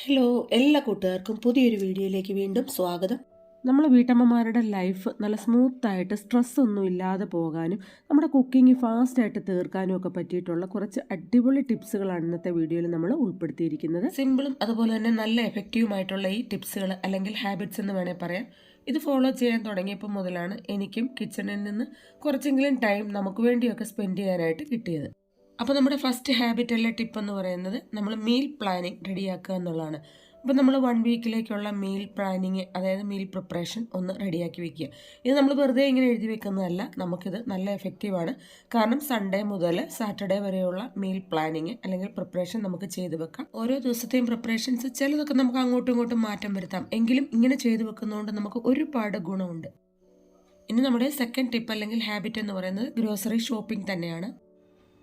Hello, എല്ലാ കൂട്ടുകാർക്കും പുതിയൊരു വീഡിയോയിലേക്ക് വീണ്ടും സ്വാഗതം. നമ്മൾ വീട്ടമ്മമാരുടെ ലൈഫ് നല്ല സ്മൂത്തായിട്ട് സ്ട്രെസ് ഒന്നും ഇല്ലാതെ പോകാനും നമ്മുടെ കുക്കിംഗ് ഫാസ്റ്റായിട്ട് തീർക്കാനും ഒക്കെ പറ്റിയിട്ടുള്ള കുറച്ച് അടിപൊളി ടിപ്സുകളാണ് ഇന്നത്തെ വീഡിയോയിൽ നമ്മൾ ഉൾപ്പെടുത്തിയിരിക്കുന്നത്. സിമ്പിളും അതുപോലെ തന്നെ നല്ല എഫക്റ്റീവുമായിട്ടുള്ള ഈ ടിപ്സുകൾ അല്ലെങ്കിൽ ഹാബിറ്റ്സ് എന്ന് വേണേൽ പറയാം. ഇത് ഫോളോ ചെയ്യാൻ തുടങ്ങിയപ്പോൾ മുതലാണ് എനിക്കും കിച്ചണിൽ നിന്ന് കുറച്ചെങ്കിലും ടൈം നമുക്ക് വേണ്ടിയൊക്കെ സ്പെൻഡ് ചെയ്യാനായിട്ട് കിട്ടിയത്. അപ്പോൾ നമ്മുടെ ഫസ്റ്റ് ഹാബിറ്റ് അല്ല ടിപ്പ് എന്ന് പറയുന്നത് നമ്മൾ മീൽ പ്ലാനിങ് റെഡിയാക്കുക എന്നുള്ളതാണ്. അപ്പോൾ നമ്മൾ 1 വീക്കിലേക്കുള്ള മീൽ പ്ലാനിങ്, അതായത് മീൽ പ്രിപ്പറേഷൻ ഒന്ന് റെഡിയാക്കി വെക്കുക. ഇത് നമ്മൾ വെറുതെ ഇങ്ങനെ എഴുതി വെക്കുന്നതല്ല, നമുക്കിത് നല്ല എഫക്റ്റീവാണ്. കാരണം സൺഡേ മുതൽ സാറ്റർഡേ വരെയുള്ള മീൽ പ്ലാനിങ് അല്ലെങ്കിൽ പ്രിപ്പറേഷൻ നമുക്ക് ചെയ്തു വെക്കാം. ഓരോ ദിവസത്തെയും പ്രിപ്പറേഷൻസ് ചിലതൊക്കെ നമുക്ക് അങ്ങോട്ടും ഇങ്ങോട്ടും മാറ്റം വരുത്താം, എങ്കിലും ഇങ്ങനെ ചെയ്തു വെക്കുന്നതുകൊണ്ട് നമുക്ക് ഒരുപാട് ഗുണമുണ്ട്. ഇനി നമ്മുടെ സെക്കൻഡ് ടിപ്പ് അല്ലെങ്കിൽ ഹാബിറ്റ് എന്ന് പറയുന്നത് ഗ്രോസറി ഷോപ്പിംഗ് തന്നെയാണ്.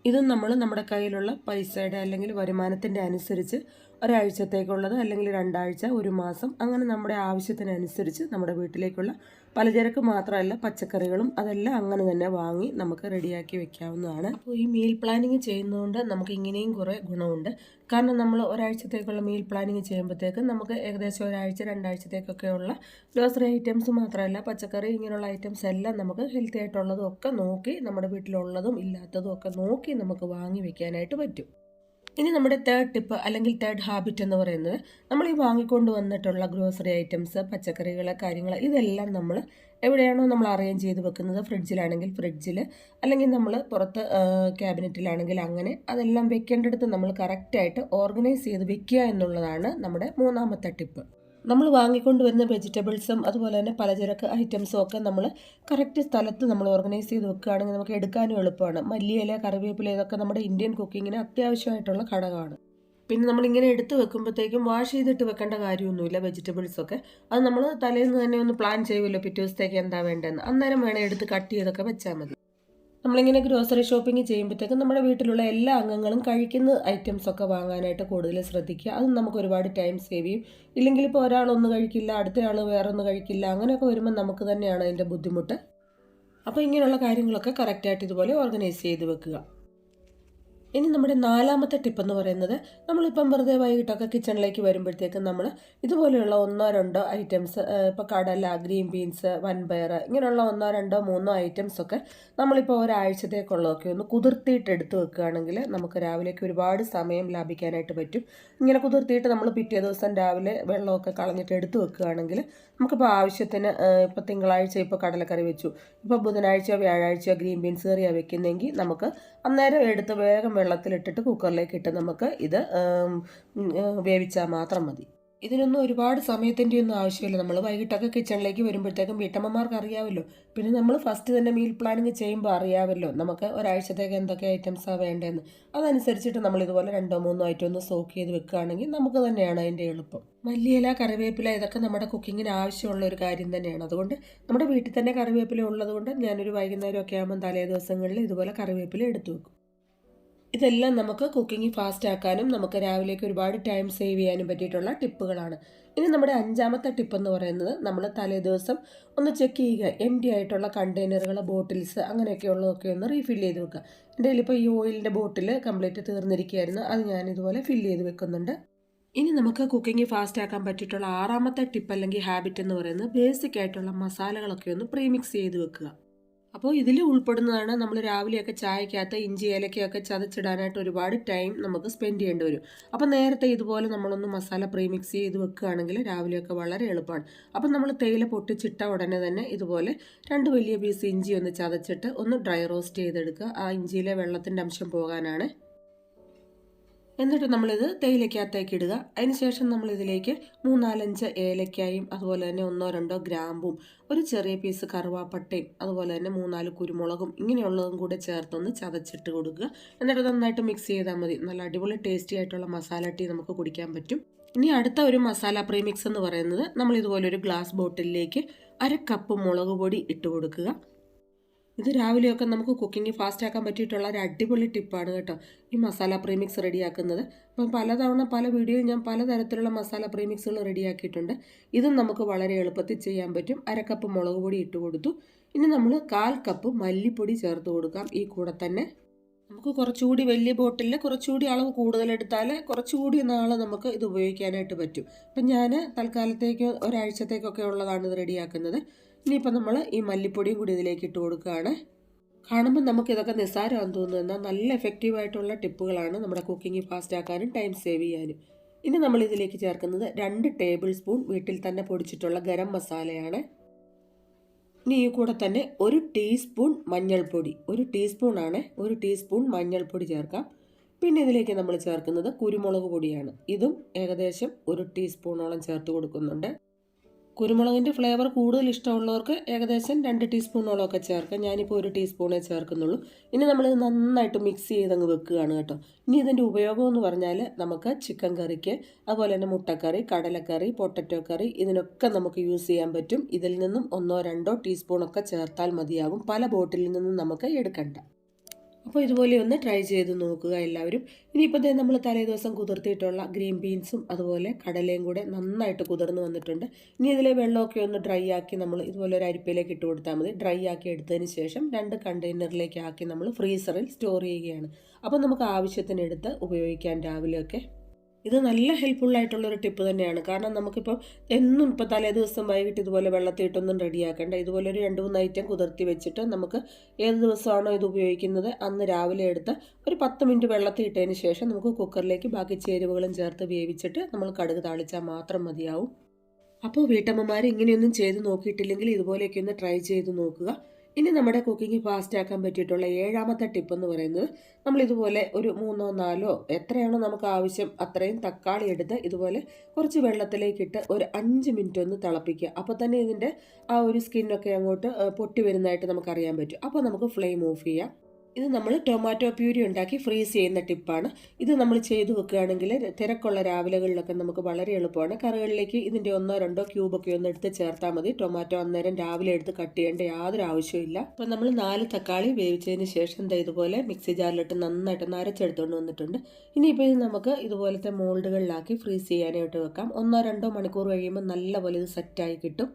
ഇതും നമ്മൾ നമ്മുടെ കയ്യിലുള്ള പൈസയുടെ അല്ലെങ്കിൽ വരുമാനത്തിൻ്റെ അനുസരിച്ച് ഒരാഴ്ചത്തേക്കുള്ളത് അല്ലെങ്കിൽ 2 ആഴ്ച, 1 മാസം, അങ്ങനെ നമ്മുടെ ആവശ്യത്തിനനുസരിച്ച് നമ്മുടെ വീട്ടിലേക്കുള്ള പലചരക്ക് മാത്രമല്ല പച്ചക്കറികളും അതെല്ലാം അങ്ങനെ തന്നെ വാങ്ങി നമുക്ക് റെഡിയാക്കി വെക്കാവുന്നതാണ്. അപ്പോൾ ഈ മീൽ പ്ലാനിങ് ചെയ്യുന്നതുകൊണ്ട് നമുക്ക് ഇങ്ങനെയും കുറേ ഗുണമുണ്ട്. കാരണം നമ്മൾ ഒരാഴ്ചത്തേക്കുള്ള മീൽ പ്ലാനിങ് ചെയ്യുമ്പോഴത്തേക്ക് നമുക്ക് ഏകദേശം 1 ആഴ്ച 2 ആഴ്ചത്തേക്കൊക്കെയുള്ള ഗ്രോസറി ഐറ്റംസ് മാത്രമല്ല പച്ചക്കറി ഇങ്ങനെയുള്ള ഐറ്റംസ് എല്ലാം നമുക്ക് ഹെൽത്തി ആയിട്ടുള്ളതും ഒക്കെ നോക്കി, നമ്മുടെ വീട്ടിലുള്ളതും ഇല്ലാത്തതും ഒക്കെ നോക്കി നമുക്ക് വാങ്ങി വെക്കാനായിട്ട് പറ്റും. ഇനി നമ്മുടെ തേർഡ് ടിപ്പ് അല്ലെങ്കിൽ തേർഡ് ഹാബിറ്റ് എന്ന് പറയുന്നത് നമ്മൾ ഈ വാങ്ങിക്കൊണ്ട് വന്നിട്ടുള്ള ഗ്രോസറി ഐറ്റംസ്, പച്ചക്കറികൾ, കാര്യങ്ങൾ ഇതെല്ലാം നമ്മൾ എവിടെയാണോ നമ്മൾ അറേഞ്ച് ചെയ്ത് വെക്കുന്നത്, ഫ്രിഡ്ജിലാണെങ്കിൽ ഫ്രിഡ്ജിൽ, അല്ലെങ്കിൽ നമ്മൾ പുറത്ത് ക്യാബിനറ്റിലാണെങ്കിൽ അങ്ങനെ, അതെല്ലാം വെക്കേണ്ടടുത്ത് നമ്മൾ കറക്റ്റായിട്ട് ഓർഗനൈസ് ചെയ്ത് വെക്കുക എന്നുള്ളതാണ് നമ്മുടെ മൂന്നാമത്തെ ടിപ്പ്. നമ്മൾ വാങ്ങിക്കൊണ്ട് വരുന്ന വെജിറ്റബിൾസും അതുപോലെ തന്നെ പലചരക്ക് ഐറ്റംസും ഒക്കെ നമ്മൾ കറക്റ്റ് സ്ഥലത്ത് നമ്മൾ ഓർഗനൈസ് ചെയ്ത് വെക്കുകയാണെങ്കിൽ നമുക്ക് എടുക്കാനും എളുപ്പമാണ്. മല്ലിയില, കറിവേപ്പില ഇതൊക്കെ നമ്മുടെ ഇന്ത്യൻ കുക്കിങ്ങിന് അത്യാവശ്യമായിട്ടുള്ള ഘടകമാണ്. പിന്നെ നമ്മളിങ്ങനെ എടുത്ത് വെക്കുമ്പോഴത്തേക്കും വാഷ് ചെയ്തിട്ട് വെക്കേണ്ട കാര്യമൊന്നുമില്ല. വെജിറ്റബിൾസൊക്കെ അത് നമ്മൾ തലേന്ന് തന്നെ ഒന്ന് പ്ലാൻ ചെയ്യുമല്ലോ, പിറ്റേ ദിവസത്തേക്ക് എന്താ വേണ്ടതെന്ന്, അന്നേരം വേണേൽ എടുത്ത് കട്ട് ചെയ്തൊക്കെ വെച്ചാൽ മതി. നമ്മളിങ്ങനെ ഗ്രോസറി ഷോപ്പിംഗ് ചെയ്യുമ്പോഴത്തേക്കും നമ്മുടെ വീട്ടിലുള്ള എല്ലാ അംഗങ്ങളും കഴിക്കുന്ന ഐറ്റംസൊക്കെ വാങ്ങാനായിട്ട് കൂടുതൽ ശ്രദ്ധിക്കുക. അത് നമുക്ക് ഒരുപാട് ടൈം സേവ് ചെയ്യും. ഇല്ലെങ്കിൽ ഇപ്പോൾ ഒരാളൊന്ന് കഴിക്കില്ല, അടുത്തയാൾ വേറൊന്ന് കഴിക്കില്ല, അങ്ങനെയൊക്കെ വരുമ്പോൾ നമുക്ക് തന്നെയാണ് അതിൻ്റെ ബുദ്ധിമുട്ട്. അപ്പോൾ ഇങ്ങനെയുള്ള കാര്യങ്ങളൊക്കെ കറക്റ്റായിട്ട് ഇതുപോലെ ഓർഗനൈസ് ചെയ്ത് വെക്കുക. ഇനി നമ്മുടെ നാലാമത്തെ ടിപ്പ് എന്ന് പറയുന്നത്, നമ്മളിപ്പം വെറുതെ വൈകിട്ടൊക്കെ കിച്ചണിലേക്ക് വരുമ്പോഴത്തേക്കും നമ്മൾ ഇതുപോലെയുള്ള 1-2 ഐറ്റംസ്, ഇപ്പോൾ കടല, ഗ്രീൻ ബീൻസ്, വൻപയർ, ഇങ്ങനെയുള്ള 1-2-3 ഐറ്റംസൊക്കെ നമ്മളിപ്പോൾ ഒരാഴ്ചത്തേക്കുള്ളതൊക്കെ ഒന്ന് കുതിർത്തിയിട്ട് എടുത്ത് വെക്കുകയാണെങ്കിൽ നമുക്ക് രാവിലേക്ക് ഒരുപാട് സമയം ലാഭിക്കാനായിട്ട് പറ്റും. ഇങ്ങനെ കുതിർത്തിയിട്ട് നമ്മൾ പിറ്റേ ദിവസം രാവിലെ വെള്ളമൊക്കെ കളഞ്ഞിട്ട് എടുത്ത് വെക്കുകയാണെങ്കിൽ നമുക്കിപ്പോൾ ആവശ്യത്തിന്, ഇപ്പോൾ തിങ്കളാഴ്ച ഇപ്പോൾ കടലക്കറി വെച്ചു, ഇപ്പോൾ ബുധനാഴ്ചയോ വ്യാഴാഴ്ചയോ ഗ്രീൻ ബീൻസ് കറിയാണ് വെക്കുന്നതെങ്കിൽ നമുക്ക് അന്നേരം എടുത്ത് വേഗം വെള്ളത്തിലിട്ടിട്ട് കുക്കറിലേക്ക് ഇട്ട് നമുക്ക് ഇത് വേവിച്ചാൽ മാത്രം മതി. ഇതിനൊന്നും ഒരുപാട് സമയത്തിൻ്റെ ഒന്നും ആവശ്യമില്ല. നമ്മൾ വൈകിട്ടൊക്കെ കിച്ചണിലേക്ക് വരുമ്പോഴത്തേക്കും വീട്ടമ്മമാർക്ക് അറിയാമല്ലോ, പിന്നെ നമ്മൾ ഫസ്റ്റ് തന്നെ മീൽ പ്ലാനിങ് ചെയ്യുമ്പോൾ അറിയാമല്ലോ നമുക്ക് ഒരാഴ്ചത്തേക്ക് എന്തൊക്കെ ഐറ്റംസാണ് വേണ്ടതെന്ന്. അതനുസരിച്ചിട്ട് നമ്മൾ ഇതുപോലെ 2-3 ഐറ്റം ഒന്ന് സോക്ക് ചെയ്ത് വെക്കുകയാണെങ്കിൽ നമുക്ക് തന്നെയാണ് അതിൻ്റെ എളുപ്പം. മല്ലിയില, കറിവേപ്പില ഇതൊക്കെ നമ്മുടെ കുക്കിങ്ങിന് ആവശ്യമുള്ള ഒരു കാര്യം തന്നെയാണ്. അതുകൊണ്ട് നമ്മുടെ വീട്ടിൽ തന്നെ കറിവേപ്പില ഉള്ളതുകൊണ്ട് ഞാനൊരു വൈകുന്നേരമൊക്കെ ആകുമ്പോൾ തലേ ദിവസങ്ങളിൽ ഇതുപോലെ കറിവേപ്പില എടുത്തു വെക്കും. ഇതെല്ലാം നമുക്ക് കുക്കിംഗ് ഫാസ്റ്റ് ആക്കാനും നമുക്ക് രാവിലേക്ക് ഒരുപാട് ടൈം സേവ് ചെയ്യാനും പറ്റിയിട്ടുള്ള ടിപ്പുകളാണ്. ഇനി നമ്മുടെ 5-മത്തെ ടിപ്പ് എന്ന് പറയുന്നത്, നമ്മൾ തലേ ദിവസം ഒന്ന് ചെക്ക് ചെയ്യുക, എംപ്റ്റി ആയിട്ടുള്ള കണ്ടെയ്നറുകൾ, ബോട്ടിൽസ് അങ്ങനെയൊക്കെയുള്ളതൊക്കെ ഒന്ന് റീഫിൽ ചെയ്ത് വെക്കുക. എൻ്റെ കയ്യിലിപ്പോൾ ഈ ഓയിലിൻ്റെ ബോട്ടിൽ കംപ്ലീറ്റ് തീർന്നിരിക്കുകയായിരുന്നു, അത് ഞാനിതുപോലെ ഫില്ല് ചെയ്ത് വെക്കുന്നുണ്ട്. ഇനി നമുക്ക് കുക്കിംഗ് ഫാസ്റ്റ് ആക്കാൻ പറ്റിയിട്ടുള്ള 6-മത്തെ ടിപ്പ് അല്ലെങ്കിൽ ഹാബിറ്റ് എന്ന് പറയുന്നത്, ബേസിക് ആയിട്ടുള്ള മസാലകളൊക്കെ ഒന്ന് പ്രീമിക്സ് ചെയ്ത് വെക്കുക. അപ്പോൾ ഇതിൽ ഉൾപ്പെടുന്നതാണ് നമ്മൾ രാവിലെയൊക്കെ ചായക്കകത്ത് ഇഞ്ചി ഏലക്കയൊക്കെ ചതച്ചിടാനായിട്ട് ഒരുപാട് ടൈം നമുക്ക് സ്പെൻഡ് ചെയ്യേണ്ടി വരും. അപ്പോൾ നേരത്തെ ഇതുപോലെ നമ്മളൊന്ന് മസാല പ്രീമിക്സ് ചെയ്ത് വെക്കുകയാണെങ്കിൽ രാവിലെയൊക്കെ വളരെ എളുപ്പമാണ്. അപ്പം നമ്മൾ തേയില പൊട്ടിച്ചിട്ട ഉടനെ തന്നെ ഇതുപോലെ 2 വലിയ പീസ് ഇഞ്ചി ഒന്ന് ചതച്ചിട്ട് ഒന്ന് ഡ്രൈ റോസ്റ്റ് ചെയ്തെടുക്കുക. ആ ഇഞ്ചിയിലെ വെള്ളത്തിൻ്റെ അംശം പോകാനാണ്. എന്നിട്ട് നമ്മളിത് തേയിലക്കകത്തേക്ക് ഇടുക. അതിനുശേഷം നമ്മളിതിലേക്ക് 3-4-5 ഏലക്കായും അതുപോലെ തന്നെ 1-2 ഗ്രാമ്പും ഒരു ചെറിയ പീസ് കറുവാപ്പട്ടയും അതുപോലെ തന്നെ 3-4 കുരുമുളകും ഇങ്ങനെയുള്ളതും കൂടെ ചേർത്തൊന്ന് ചതച്ചിട്ട് കൊടുക്കുക. എന്നിട്ട് നന്നായിട്ട് മിക്സ് ചെയ്താൽ മതി. നല്ല അടിപൊളി ടേസ്റ്റി ആയിട്ടുള്ള മസാല ടീ നമുക്ക് കുടിക്കാൻ പറ്റും. ഇനി അടുത്ത ഒരു മസാല പ്രീമിക്സ് എന്ന് പറയുന്നത്, നമ്മൾ ഇതുപോലെ ഒരു ഗ്ലാസ് ബോട്ടിലേക്ക് 1/2 കപ്പ് മുളക് പൊടി ഇട്ട് കൊടുക്കുക. ഇത് രാവിലെയൊക്കെ നമുക്ക് കുക്കിംഗ് ഫാസ്റ്റ് ആക്കാൻ പറ്റിയിട്ടുള്ള ഒരു അടിപൊളി ടിപ്പാണ് കേട്ടോ, ഈ മസാല പ്രീമിക്സ് റെഡിയാക്കുന്നത്. അപ്പം പലതവണ പല വീഡിയോയിൽ ഞാൻ പലതരത്തിലുള്ള മസാല പ്രീമിക്സുകൾ റെഡിയാക്കിയിട്ടുണ്ട്. ഇതും നമുക്ക് വളരെ എളുപ്പത്തിൽ ചെയ്യാൻ പറ്റും. 1/2 കപ്പ് മുളക് പൊടി ഇട്ട് കൊടുത്തു. ഇനി നമ്മൾ 1/4 കപ്പ് മല്ലിപ്പൊടി ചേർത്ത് കൊടുക്കാം ഈ കൂടെ തന്നെ. നമുക്ക് കുറച്ചുകൂടി വലിയ ബോട്ടിലിൽ കുറച്ചുകൂടി അളവ് കൂടുതലെടുത്താൽ കുറച്ചുകൂടി നാൾ നമുക്ക് ഇത് ഉപയോഗിക്കാനായിട്ട് പറ്റും. ഇപ്പം ഞാൻ തൽക്കാലത്തേക്ക് ഒരാഴ്ചത്തേക്കൊക്കെ ഉള്ളതാണ് ഇത് റെഡിയാക്കുന്നത്. ഇനിയിപ്പോൾ നമ്മൾ ഈ മല്ലിപ്പൊടിയും കൂടി ഇതിലേക്ക് ഇട്ട് കൊടുക്കുകയാണ്. കാണുമ്പോൾ നമുക്ക് ഇതൊക്കെ നിസ്സാരമാണെന്ന് തോന്നുന്നു, എന്നാൽ നല്ല എഫക്റ്റീവായിട്ടുള്ള ടിപ്പുകളാണ് നമ്മുടെ കുക്കിംഗ് ഫാസ്റ്റ് ആക്കാനും ടൈം സേവ് ചെയ്യാനും. ഇനി നമ്മൾ ഇതിലേക്ക് ചേർക്കുന്നത് 2 ടേബിൾ സ്പൂൺ വീട്ടിൽ തന്നെ പൊടിച്ചിട്ടുള്ള ഗരം മസാലയാണ്. ഇനി ഈ കൂടെ തന്നെ 1 ടീസ്പൂൺ മഞ്ഞൾപ്പൊടി, 1 ടീസ്പൂണാണ്, 1 ടീസ്പൂൺ മഞ്ഞൾപ്പൊടി ചേർക്കാം. പിന്നെ ഇതിലേക്ക് നമ്മൾ ചേർക്കുന്നത് കുരുമുളക് പൊടിയാണ്. ഇതും ഏകദേശം 1 ടീസ്പൂണോളം ചേർത്ത് കൊടുക്കുന്നുണ്ട്. കുരുമുളകിൻ്റെ ഫ്ലേവർ കൂടുതൽ ഇഷ്ടമുള്ളവർക്ക് ഏകദേശം 2 ടീസ്പൂണോളമൊക്കെ ചേർക്കാം. ഞാനിപ്പോൾ 1 ടീസ്പൂണേ ചേർക്കുന്നുള്ളൂ. ഇനി നമ്മളിത് നന്നായിട്ട് മിക്സ് ചെയ്തങ്ങ് വെക്കുകയാണ് കേട്ടോ. ഇനി ഇതിൻ്റെ ഉപയോഗം എന്ന് പറഞ്ഞാൽ നമുക്ക് ചിക്കൻ കറിക്ക്, അതുപോലെ തന്നെ മുട്ടക്കറി, കടലക്കറി, പൊട്ടറ്റോ കറി, ഇതിനൊക്കെ നമുക്ക് യൂസ് ചെയ്യാൻ പറ്റും. ഇതിൽ നിന്നും 1-2 ടീസ്പൂണൊക്കെ ചേർത്താൽ മതിയാകും. പല ബോട്ടിലിൽ നിന്നും നമുക്ക് എടുക്കണ്ട. അപ്പോൾ ഇതുപോലെ ഒന്ന് ട്രൈ ചെയ്ത് നോക്കുക എല്ലാവരും. ഇനിയിപ്പോൾ നമ്മൾ തലേ ദിവസം കുതിർത്തിയിട്ടുള്ള ഗ്രീൻ ബീൻസും അതുപോലെ കടലയും കൂടെ നന്നായിട്ട് കുതിർന്ന് വന്നിട്ടുണ്ട്. ഇനി ഇതിലെ വെള്ളമൊക്കെ ഒന്ന് ഡ്രൈ ആക്കി നമ്മൾ ഇതുപോലെ ഒരു അരിപ്പയിലേക്ക് ഇട്ട് കൊടുത്താൽ മതി. ഡ്രൈ ആക്കി എടുത്തതിന് ശേഷം 2 കണ്ടെയ്നറിലേക്ക് ആക്കി നമ്മൾ ഫ്രീസറിൽ സ്റ്റോർ ചെയ്യുകയാണ്. അപ്പോൾ നമുക്ക് ആവശ്യത്തിന് എടുത്ത് ഉപയോഗിക്കാൻ രാവിലെയൊക്കെ. ഇത് നല്ല ഹെൽപ്ഫുള്ളായിട്ടുള്ളൊരു ടിപ്പ് തന്നെയാണ്. കാരണം നമുക്കിപ്പോൾ എന്നും ഇപ്പോൾ തലേ ദിവസം വൈകിട്ട് ഇതുപോലെ വെള്ളത്തിയിട്ടൊന്നും റെഡിയാക്കേണ്ട. ഇതുപോലെ ഒരു 2-3 ഐറ്റം കുതിർത്തി വെച്ചിട്ട് നമുക്ക് ഏത് ദിവസമാണോ ഇത് ഉപയോഗിക്കുന്നത് അന്ന് രാവിലെ എടുത്ത് ഒരു 10 മിനിറ്റ് വെള്ളത്തിൽ ഇട്ടതിന് ശേഷം നമുക്ക് കുക്കറിലേക്ക് ബാക്കി ചേരുവകളും ചേർത്ത് വേവിച്ചിട്ട് നമ്മൾ കടുക് താളിച്ചാൽ മാത്രം മതിയാവും. അപ്പോൾ വീട്ടമ്മമാർ ഇങ്ങനെയൊന്നും ചെയ്ത് നോക്കിയിട്ടില്ലെങ്കിൽ ഇതുപോലെയൊക്കെ ഒന്ന് ട്രൈ ചെയ്ത് നോക്കുക. ഇനി നമ്മുടെ കുക്കിംഗ് ഫാസ്റ്റ് ആക്കാൻ പറ്റിയിട്ടുള്ള 7ാമത്തെ ടിപ്പ് എന്ന് പറയുന്നത്, നമ്മളിതുപോലെ ഒരു 3-4 എത്രയാണോ നമുക്ക് ആവശ്യം അത്രയും തക്കാളി എടുത്ത് ഇതുപോലെ കുറച്ച് വെള്ളത്തിലേക്കിട്ട് ഒരു 5 മിനിറ്റ് ഒന്ന് തിളപ്പിക്കുക. അപ്പോൾ തന്നെ ഇതിൻ്റെ ആ ഒരു സ്കിന്നൊക്കെ അങ്ങോട്ട് പൊട്ടി വരുന്നതായിട്ട് നമുക്കറിയാൻ പറ്റും. അപ്പോൾ നമുക്ക് ഫ്ലെയിം ഓഫ് ചെയ്യാം. ഇത് നമ്മൾ ടൊമാറ്റോ പ്യൂരി ഉണ്ടാക്കി ഫ്രീസ് ചെയ്യുന്ന ടിപ്പാണ്. ഇത് നമ്മൾ ചെയ്തു വെക്കുകയാണെങ്കിൽ തിരക്കുള്ള രാവിലെകളിലൊക്കെ നമുക്ക് വളരെ എളുപ്പമാണ്. കറികളിലേക്ക് ഇതിൻ്റെ 1-2 ക്യൂബൊക്കെ ഒന്ന് എടുത്ത് ചേർത്താൽ മതി. ടൊമാറ്റോ അന്നേരം രാവിലെ എടുത്ത് കട്ട് ചെയ്യേണ്ട യാതൊരു ആവശ്യമില്ല. അപ്പോൾ നമ്മൾ 4 തക്കാളി വേവിച്ചതിന് ശേഷം ഇതുപോലെ മിക്സി ജാറിലിട്ട് നന്നായിട്ട് അരച്ചെടുത്തുകൊണ്ട് വന്നിട്ടുണ്ട്. ഇനിയിപ്പോൾ ഇത് നമുക്ക് ഇതുപോലത്തെ മോൾഡുകളിലാക്കി ഫ്രീസ് ചെയ്യാനായിട്ട് വെക്കാം. 1-2 മണിക്കൂർ കഴിയുമ്പോൾ നല്ലപോലെ ഇത് സെറ്റായി കിട്ടും.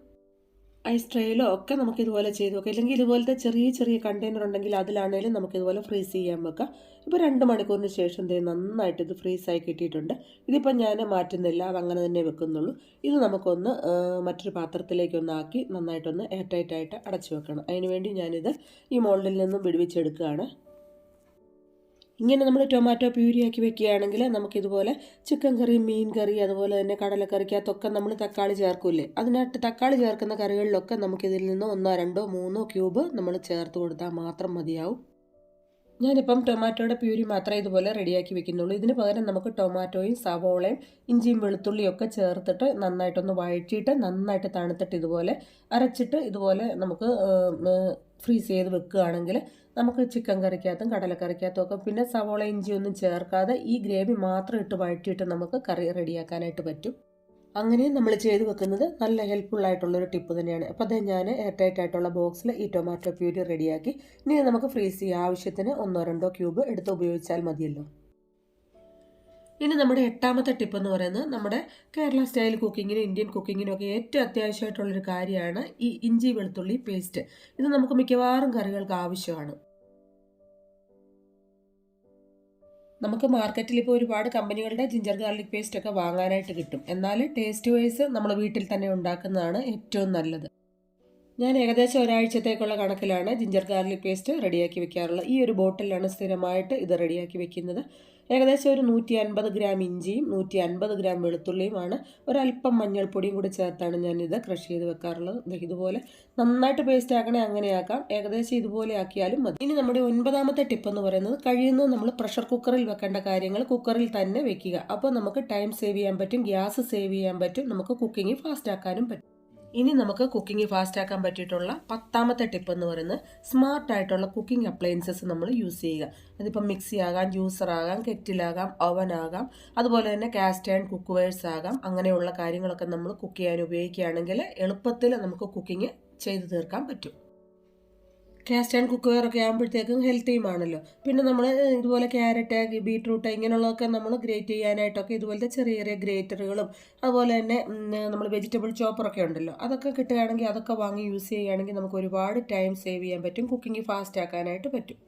ഐസ് ട്രേയിലോ ഒക്കെ നമുക്ക് ഇതുപോലെ ചെയ്ത് വെക്കാം. അല്ലെങ്കിൽ ഇതുപോലത്തെ ചെറിയ ചെറിയ കണ്ടെയ്നർ ഉണ്ടെങ്കിൽ അതിലാണെങ്കിലും നമുക്കിതുപോലെ ഫ്രീസ് ചെയ്യാൻ വെക്കാം. ഇപ്പോൾ 2 മണിക്കൂറിന് ശേഷം നന്നായിട്ട് ഇത് ഫ്രീസായി കിട്ടിയിട്ടുണ്ട്. ഇതിപ്പോൾ ഞാൻ മാറ്റുന്നില്ല, അതങ്ങനെ തന്നെ വെക്കുന്നുള്ളൂ. ഇത് നമുക്കൊന്ന് മറ്റൊരു പാത്രത്തിലേക്കൊന്ന് ആക്കി നന്നായിട്ടൊന്ന് എയർ ടൈറ്റായിട്ട് അടച്ചു വെക്കണം. അതിനുവേണ്ടി ഞാനിത് ഈ മോൾഡിൽ നിന്നും വിടുവിച്ചെടുക്കുകയാണ്. ഇങ്ങനെ നമ്മൾ ടൊമാറ്റോ പ്യൂരിയാക്കി വെക്കുകയാണെങ്കിൽ നമുക്കിതുപോലെ ചിക്കൻ കറി, മീൻ കറി, അതുപോലെ തന്നെ കടലക്കറിക്കകത്തൊക്കെ നമ്മൾ തക്കാളി ചേർക്കില്ലേ, അതിനകത്ത് തക്കാളി ചേർക്കുന്ന കറികളിലൊക്കെ നമുക്കിതിൽ നിന്ന് 1-2-3 ക്യൂബ് നമ്മൾ ചേർത്ത് കൊടുത്താൽ മാത്രം മതിയാവും. ഞാനിപ്പം ടൊമാറ്റോയുടെ പ്യൂരി മാത്രമേ ഇതുപോലെ റെഡിയാക്കി വെക്കുന്നുള്ളൂ. ഇതിന് പകരം നമുക്ക് ടൊമാറ്റോയും സവോളയും ഇഞ്ചിയും വെളുത്തുള്ളിയും ഒക്കെ ചേർത്തിട്ട് നന്നായിട്ടൊന്ന് വഴറ്റിയിട്ട് നന്നായിട്ട് തണുത്തിട്ട് ഇതുപോലെ അരച്ചിട്ട് ഇതുപോലെ നമുക്ക് ഫ്രീസ് ചെയ്ത് വെക്കുകയാണെങ്കിൽ നമുക്ക് ചിക്കൻ കറിക്കകത്തും കടലക്കറിക്കകത്തും ഒക്കെ പിന്നെ സവോള ഇഞ്ചിയൊന്നും ചേർക്കാതെ ഈ ഗ്രേവി മാത്രം ഇട്ട് വഴറ്റിയിട്ട് നമുക്ക് കറി റെഡിയാക്കാനായിട്ട് പറ്റും. അങ്ങനെ നമ്മൾ ചെയ്ത് വെക്കുന്നത് നല്ല ഹെൽപ്ഫുള്ളായിട്ടുള്ളൊരു ടിപ്പ് തന്നെയാണ്. അപ്പോൾ അത് ഞാൻ എയർ ടൈറ്റ് ആയിട്ടുള്ള ബോക്സിൽ ഈ ടൊമാറ്റോ പ്യൂരി റെഡിയാക്കി ഇനി നമുക്ക് ഫ്രീസ് ചെയ്യാൻ ആവശ്യത്തിന് 1-2 ക്യൂബ് എടുത്ത് ഉപയോഗിച്ചാൽ മതിയല്ലോ. ഇനി നമ്മുടെ 8ാമത്തെ ടിപ്പ് എന്ന് പറയുന്നത് നമ്മുടെ കേരള സ്റ്റൈൽ കുക്കിങ്ങിനും ഇന്ത്യൻ കുക്കിങ്ങിനും ഒക്കെ ഏറ്റവും അത്യാവശ്യമായിട്ടുള്ളൊരു കാര്യമാണ് ഈ ഇഞ്ചി വെളുത്തുള്ളി പേസ്റ്റ്. ഇത് നമുക്ക് മിക്കവാറും കറികൾക്ക് ആവശ്യമാണ്. നമുക്ക് മാർക്കറ്റിൽ ഇപ്പോൾ ഒരുപാട് കമ്പനികളുടെ ജിഞ്ചർ ഗാർലിക് പേസ്റ്റ് ഒക്കെ വാങ്ങാനായിട്ട് കിട്ടും. എന്നാൽ ടേസ്റ്റ് വൈസ് നമ്മൾ വീട്ടിൽ തന്നെ ഉണ്ടാക്കുന്നതാണ് ഏറ്റവും നല്ലത്. ഞാൻ ഏകദേശം ഒരാഴ്ചത്തേക്കുള്ള കണക്കിലാണ് ജിഞ്ചർ ഗാർലിക് പേസ്റ്റ് റെഡിയാക്കി വെക്കാറുള്ളത്. ഈ ഒരു ബോട്ടിലാണ് സ്ഥിരമായിട്ട് ഇത് റെഡിയാക്കി വെക്കുന്നത്. ഏകദേശം ഒരു 150 ഗ്രാം ഇഞ്ചിയും 150 ഗ്രാം വെളുത്തുള്ളിയുമാണ്. ഒരല്പം മഞ്ഞൾപ്പൊടിയും കൂടി ചേർത്താണ് ഞാനിത് ക്രഷ് ചെയ്ത് വെക്കാറുള്ളത്. ഇതുപോലെ നന്നായിട്ട് പേസ്റ്റ് ആക്കണേ അങ്ങനെയാക്കാം, ഏകദേശം ഇതുപോലെ ആക്കിയാലും മതി. ഇനി നമ്മുടെ 9ാമത്തെ ടിപ്പ് എന്ന് പറയുന്നത്, കഴിയുന്നത് നമ്മൾ പ്രഷർ കുക്കറിൽ വെക്കേണ്ട കാര്യങ്ങൾ കുക്കറിൽ തന്നെ വെക്കുക. അപ്പോൾ നമുക്ക് ടൈം സേവ് ചെയ്യാൻ പറ്റും, ഗ്യാസ് സേവ് ചെയ്യാൻ പറ്റും, നമുക്ക് കുക്കിംഗ് ഫാസ്റ്റ് ആക്കാനും പറ്റും. ഇനി നമുക്ക് കുക്കിംഗ് ഫാസ്റ്റ് ആക്കാൻ പറ്റിയിട്ടുള്ള 10ാമത്തെ ടിപ്പ് എന്ന് പറയുന്നത്, സ്മാർട്ടായിട്ടുള്ള കുക്കിംഗ് അപ്ലയൻസസ് നമ്മൾ യൂസ് ചെയ്യുക. അതിപ്പം മിക്സി ആകാം, ജ്യൂസർ ആകാം, കെറ്റിലാകാം, ഓവൻ ആകാം, അതുപോലെ തന്നെ കാസ്റ്റ് ആൻഡ് കുക്ക്വെയർസ് ആകാം. അങ്ങനെയുള്ള കാര്യങ്ങളൊക്കെ നമ്മൾ കുക്ക് ചെയ്യാൻ ഉപയോഗിക്കുകയാണെങ്കിൽ എളുപ്പത്തിൽ നമുക്ക് കുക്കിംഗ് ചെയ്ത് തീർക്കാൻ പറ്റും. കാസ്റ്റ് ആൻഡ് കുക്ക്വെയർ ഒക്കെ ആകുമ്പോഴത്തേക്കും ഹെൽത്തിയുമാണല്ലോ. പിന്നെ നമ്മൾ ഇതുപോലെ ക്യാരറ്റ്, ബീട്രൂട്ട് ഇങ്ങനെയുള്ളതൊക്കെ നമ്മൾ ഗ്രേറ്റ് ചെയ്യാനായിട്ടൊക്കെ ഇതുപോലത്തെ ചെറിയ ചെറിയ ഗ്രേറ്ററുകളും അതുപോലെ തന്നെ നമ്മൾ വെജിറ്റബിൾ ചോപ്പറൊക്കെ ഉണ്ടല്ലോ, അതൊക്കെ കിട്ടുകയാണെങ്കിൽ അതൊക്കെ വാങ്ങി യൂസ് ചെയ്യുകയാണെങ്കിൽ നമുക്ക് ഒരുപാട് ടൈം സേവ് ചെയ്യാൻ പറ്റും, കുക്കിംഗ് ഫാസ്റ്റ് ആക്കാനായിട്ട് പറ്റും.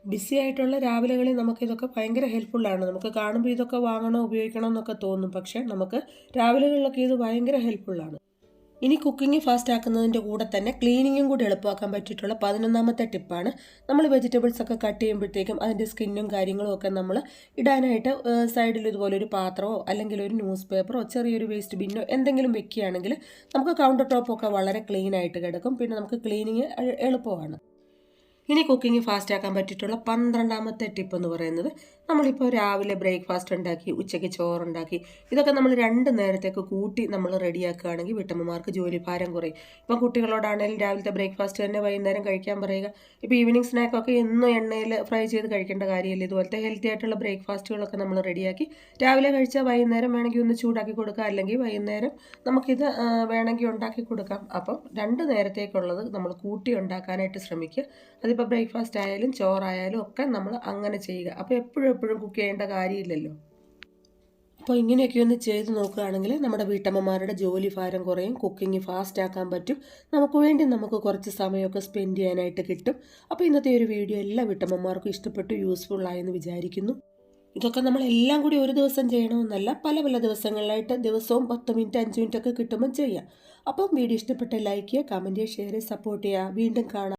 ബിസി ആയിട്ടുള്ള രാവിലെകളിൽ നമുക്കിതൊക്കെ ഭയങ്കര ഹെൽപ്ഫുള്ളാണ്. നമുക്ക് കാണുമ്പോൾ ഇതൊക്കെ വാങ്ങണോ ഉപയോഗിക്കണോ എന്നൊക്കെ തോന്നും. പക്ഷേ നമുക്ക് രാവിലെകളിലൊക്കെ ഇത് ഭയങ്കര ഹെൽപ്ഫുള്ളാണ്. ഇനി കുക്കിംഗ് ഫാസ്റ്റ് ആക്കുന്നതിൻ്റെ കൂടെ തന്നെ ക്ലീനിങ്ങും കൂടി എളുപ്പമാക്കാൻ പറ്റിയിട്ടുള്ള 11ാമത്തെ ടിപ്പാണ്. നമ്മൾ വെജിറ്റബിൾസ് ഒക്കെ കട്ട് ചെയ്യുമ്പോഴത്തേക്കും അതിൻ്റെ സ്കിന്നും കാര്യങ്ങളും ഒക്കെ നമ്മൾ ഇടാനായിട്ട് സൈഡിൽ ഇതുപോലെ ഒരു പാത്രമോ അല്ലെങ്കിൽ ഒരു ന്യൂസ് പേപ്പറോ ചെറിയൊരു വേസ്റ്റ് ബിന്നോ എന്തെങ്കിലും വെക്കുകയാണെങ്കിൽ നമുക്ക് കൗണ്ടർ ടോപ്പൊക്കെ വളരെ ക്ലീൻ ആയിട്ട് കിടക്കും. പിന്നെ നമുക്ക് ക്ലീനിങ് എളുപ്പമാണ്. ഇനി കുക്കിംഗ് ഫാസ്റ്റ് ആക്കാൻ പറ്റിയിട്ടുള്ള 12ാമത്തെ ടിപ്പ് എന്ന് പറയുന്നത്, നമ്മളിപ്പോൾ രാവിലെ ബ്രേക്ക്ഫാസ്റ്റ് ഉണ്ടാക്കി ഉച്ചയ്ക്ക് ചോറുണ്ടാക്കി ഇതൊക്കെ നമ്മൾ 2 നേരത്തേക്ക് കൂട്ടി നമ്മൾ റെഡിയാക്കുകയാണെങ്കിൽ വീട്ടമ്മമാർക്ക് ജോലിഭാരം കുറയും. ഇപ്പം കുട്ടികളോടാണെങ്കിലും രാവിലത്തെ ബ്രേക്ക്ഫാസ്റ്റ് തന്നെ വൈകുന്നേരം കഴിക്കാൻ പറയുക. ഇപ്പോൾ ഈവനിങ് സ്നാക്കൊക്കെ എന്നും എണ്ണയിൽ ഫ്രൈ ചെയ്ത് കഴിക്കേണ്ട കാര്യമില്ല. ഇതുപോലത്തെ ഹെൽത്തി ആയിട്ടുള്ള ബ്രേക്ക്ഫാസ്റ്റുകളൊക്കെ നമ്മൾ റെഡിയാക്കി രാവിലെ കഴിച്ചാൽ വൈകുന്നേരം വേണമെങ്കിൽ ഒന്ന് ചൂടാക്കി കൊടുക്കുക, അല്ലെങ്കിൽ വൈകുന്നേരം നമുക്കിത് വേണമെങ്കിൽ ഉണ്ടാക്കി കൊടുക്കാം. അപ്പം 2 നേരത്തേക്കുള്ളത് നമ്മൾ കൂട്ടി ഉണ്ടാക്കാനായിട്ട് ശ്രമിക്കുക. അതിപ്പോൾ ബ്രേക്ക്ഫാസ്റ്റ് ആയാലും ചോറായാലും ഒക്കെ നമ്മൾ അങ്ങനെ ചെയ്യുക. അപ്പോൾ എപ്പോഴും കുക്ക് ചെയ്യേണ്ട കാര്യമില്ലല്ലോ. അപ്പോൾ ഇങ്ങനെയൊക്കെ ഒന്ന് ചെയ്ത് നോക്കുകയാണെങ്കിൽ നമ്മുടെ വീട്ടമ്മമാരുടെ ജോലി ഭാരം കുറയും, കുക്കിംഗ് ഫാസ്റ്റ് ആക്കാൻ പറ്റും, നമുക്ക് കുറച്ച് സമയമൊക്കെ സ്പെൻഡ് ചെയ്യാനായിട്ട് കിട്ടും. അപ്പോൾ ഇന്നത്തെ ഒരു വീഡിയോ എല്ലാ വീട്ടമ്മമാർക്കും ഇഷ്ടപ്പെട്ടു, യൂസ്ഫുള്ളായെന്ന് വിചാരിക്കുന്നു. ഇതൊക്കെ നമ്മളെല്ലാം കൂടി ഒരു ദിവസം ചെയ്യണമെന്നല്ല, പല പല ദിവസങ്ങളിലായിട്ട് ദിവസവും 10 മിനിറ്റ് 5 മിനിറ്റ് ഒക്കെ കിട്ടുമ്പോൾ ചെയ്യാം. അപ്പം വീഡിയോ ഇഷ്ടപ്പെട്ട ലൈക്ക് ചെയ്യുക, കമൻറ്റ് ചെയ്യുക, ഷെയർ ചെയ്യുക, സപ്പോർട്ട് ചെയ്യുക. വീണ്ടും കാണാം.